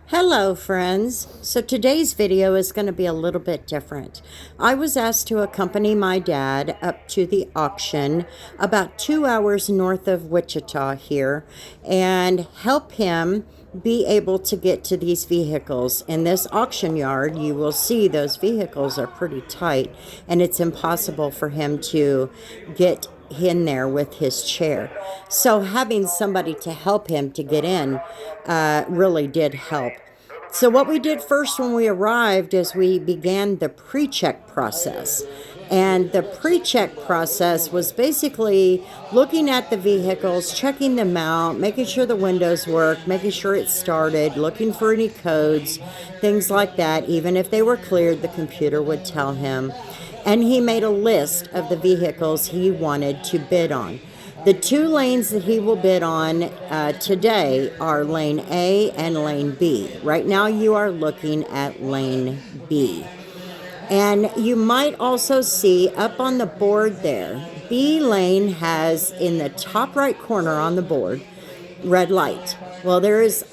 Hello friends. So today's video is going to be a little bit different. I was asked to accompany my dad up to the auction about 2 hours north of Wichita here and help him be able to get to these vehicles. In this auction yard, you will see those vehicles are pretty tight and it's impossible for him to get in there with his chair. So having somebody to help him to get in really did help. So what we did first when we arrived is we began the pre-check process. And the pre-check process was basically looking at the vehicles, checking them out, making sure the windows worked, making sure it started, looking for any codes, things like that. Even if they were cleared, the computer would tell him. And he made a list of the vehicles he wanted to bid on. The 2 lanes that he will bid on today are lane A and lane B. Right now you are looking at lane B. And you might also see up on the board there, B lane has in the top right corner on the board, red light. Well,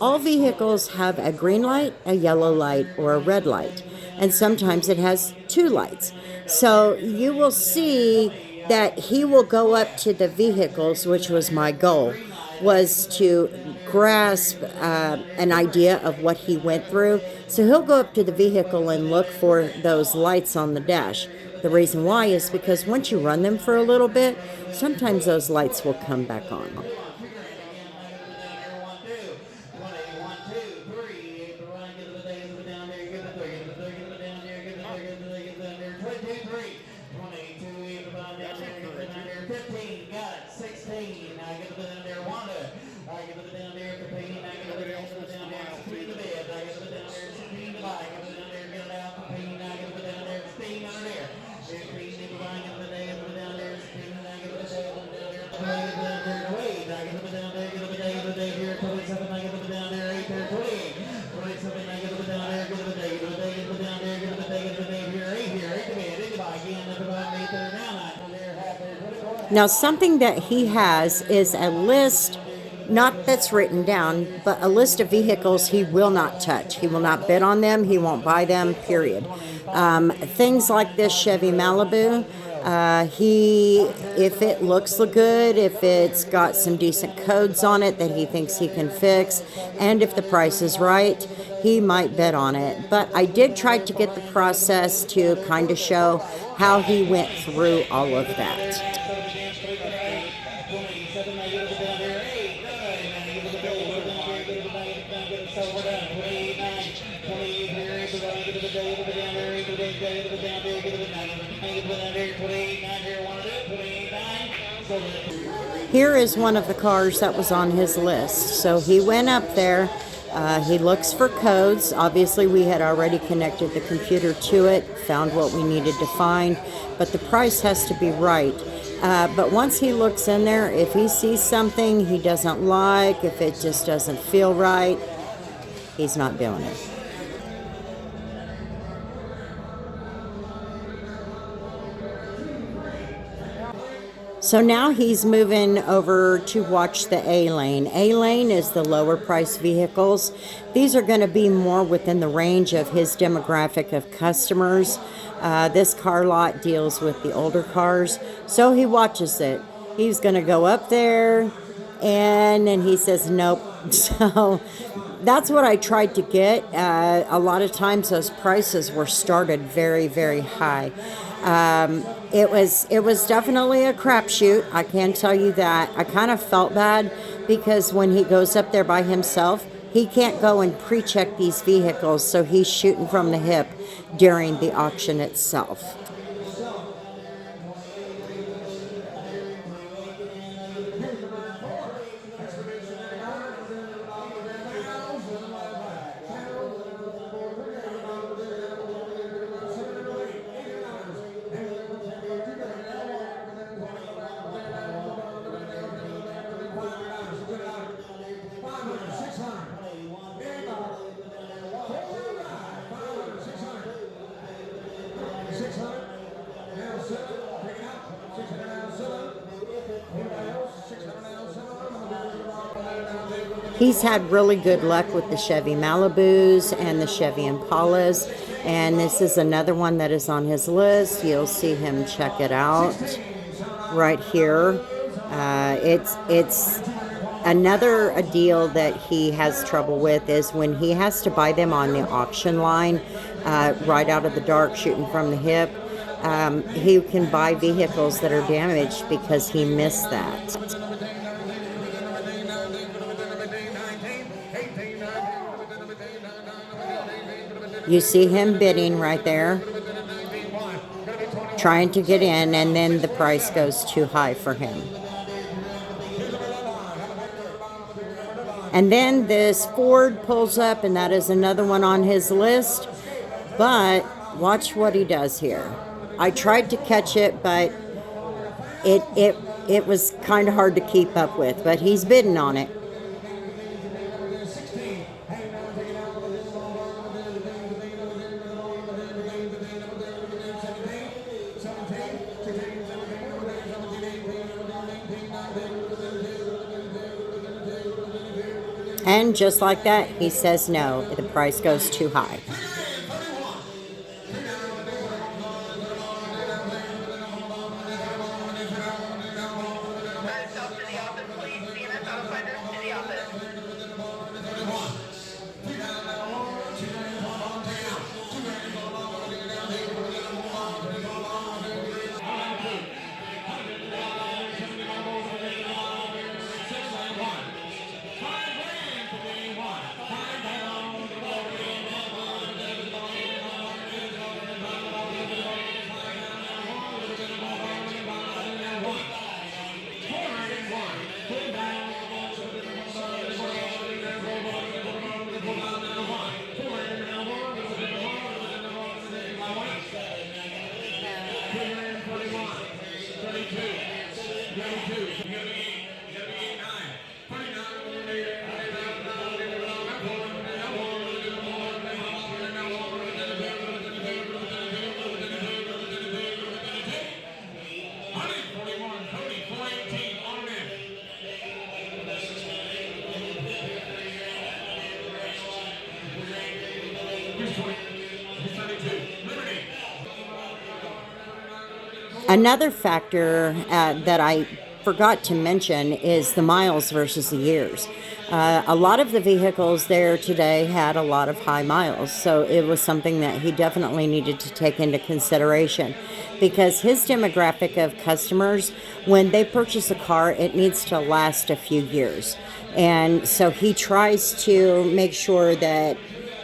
all vehicles have a green light, a yellow light, or a red light. And sometimes it has 2 lights. So you will see that he will go up to the vehicles, which was my goal, was to grasp an idea of what he went through. So he'll go up to the vehicle and look for those lights on the dash. The reason why is because once you run them for a little bit, sometimes those lights will come back on. Now, something that he has is a list, not that's written down, but a list of vehicles he will not touch. He will not bid on them. He won't buy them, period. Things like this Chevy Malibu, if it looks good, if it's got some decent codes on it that he thinks he can fix, and if the price is right, he might bid on it. But I did try to get the process to kind of show how he went through all of that. Here is one of the cars that was on his list. So he went up there, he looks for codes. Obviously we had already connected the computer to it, found what we needed to find, but the price has to be right. But once he looks in there, if he sees something he doesn't like, if it just doesn't feel right, he's not doing it. So now he's moving over to watch the A lane. A lane is the lower price vehicles. These are going to be more within the range of his demographic of customers. This car lot deals with the older cars. So he watches it. He's going to go up there and then he says nope. So that's what I tried to get. A lot of times those prices were started very, very high. It was definitely a crapshoot. I can tell you that. I kind of felt bad because when he goes up there by himself, he can't go and pre-check these vehicles, so he's shooting from the hip during the auction itself. He's had really good luck with the Chevy Malibus and the Chevy Impalas, and this is another one that is on his list. You'll see him check it out right here. It's another a deal that he has trouble with is when he has to buy them on the auction line, right out of the dark, shooting from the hip. He can buy vehicles that are damaged because he missed that. You see him bidding right there, trying to get in, and then the price goes too high for him. And then this Ford pulls up, and that is another one on his list. But watch what he does here. I tried to catch it, but it was kind of hard to keep up with. But he's bidding on it. And just like that, he says no. The price goes too high. Another factor that I forgot to mention is the miles versus the years. A lot of the vehicles there today had a lot of high miles, so it was something that he definitely needed to take into consideration because his demographic of customers, when they purchase a car, it needs to last a few years. And so he tries to make sure that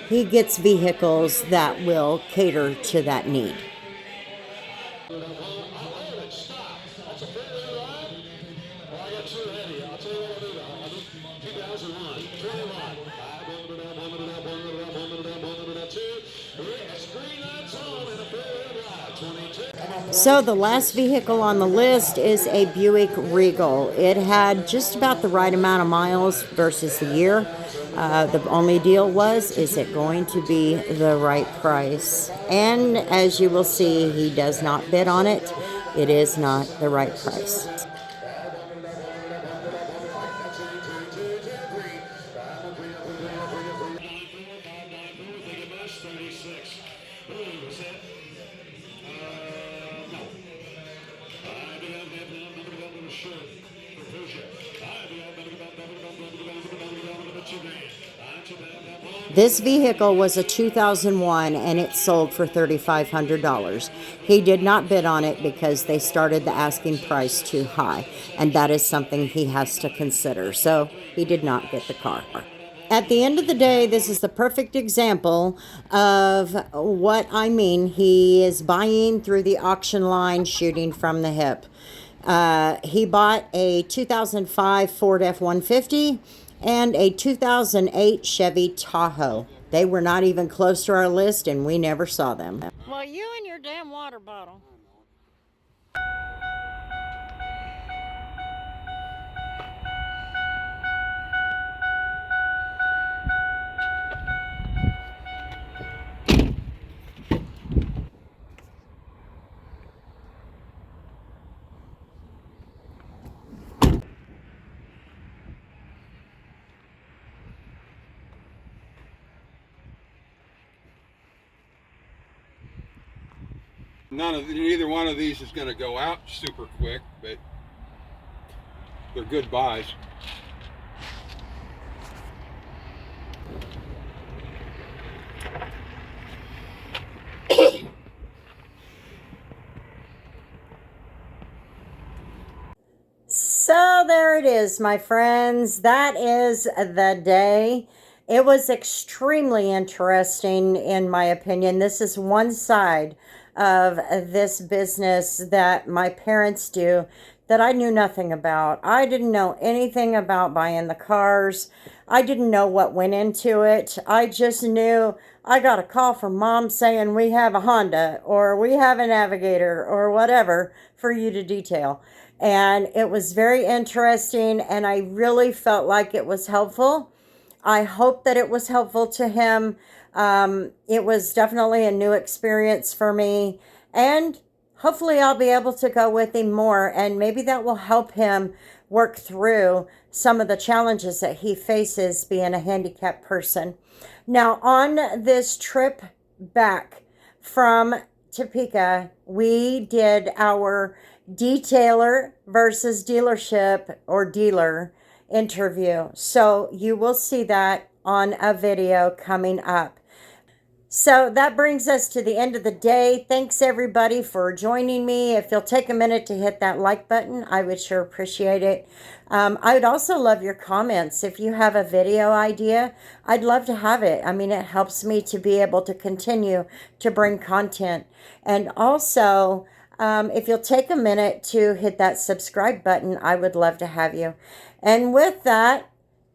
he gets vehicles that will cater to that need. So the last vehicle on the list is a Buick Regal. It had just about the right amount of miles versus the year. The only deal was, is it going to be the right price? And as you will see, he does not bid on it. It is not the right price. This vehicle was a 2001 and it sold for $3,500. He did not bid on it because they started the asking price too high, and that is something he has to consider. So he did not get the car. At the end of the day, this is the perfect example of what I mean. He is buying through the auction line, shooting from the hip. He bought a 2005 Ford F-150 and a 2008 Chevy Tahoe. They were not even close to our list, and we never saw them. Well, you and your damn water bottle. Neither one of these is going to go out super quick, but they're good buys. So there it is, my friends. That is the day. It was extremely interesting, in my opinion. This is one side of this business that my parents do that I knew nothing about. I didn't know anything about buying the cars. I didn't know what went into it. I just knew I got a call from mom saying we have a Honda or we have a Navigator or whatever for you to detail. And it was very interesting, and I really felt like it was helpful. I hope that it was helpful to him. It was definitely a new experience for me, and hopefully I'll be able to go with him more, and maybe that will help him work through some of the challenges that he faces being a handicapped person. Now, on this trip back from Topeka, we did our detailer versus dealership or dealer interview. So you will see that on a video coming up. So that brings us to the end of the day. Thanks everybody for joining me. If you'll take a minute to hit that like button, I would sure appreciate it. I would also love your comments. If you have a video idea, I'd love to have it. I mean, it helps me to be able to continue to bring content. And also, if you'll take a minute to hit that subscribe button, I would love to have you. And with that,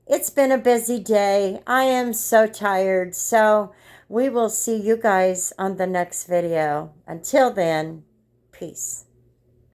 it's been a busy day. I am so tired. So we will see you guys on the next video. Until then, peace.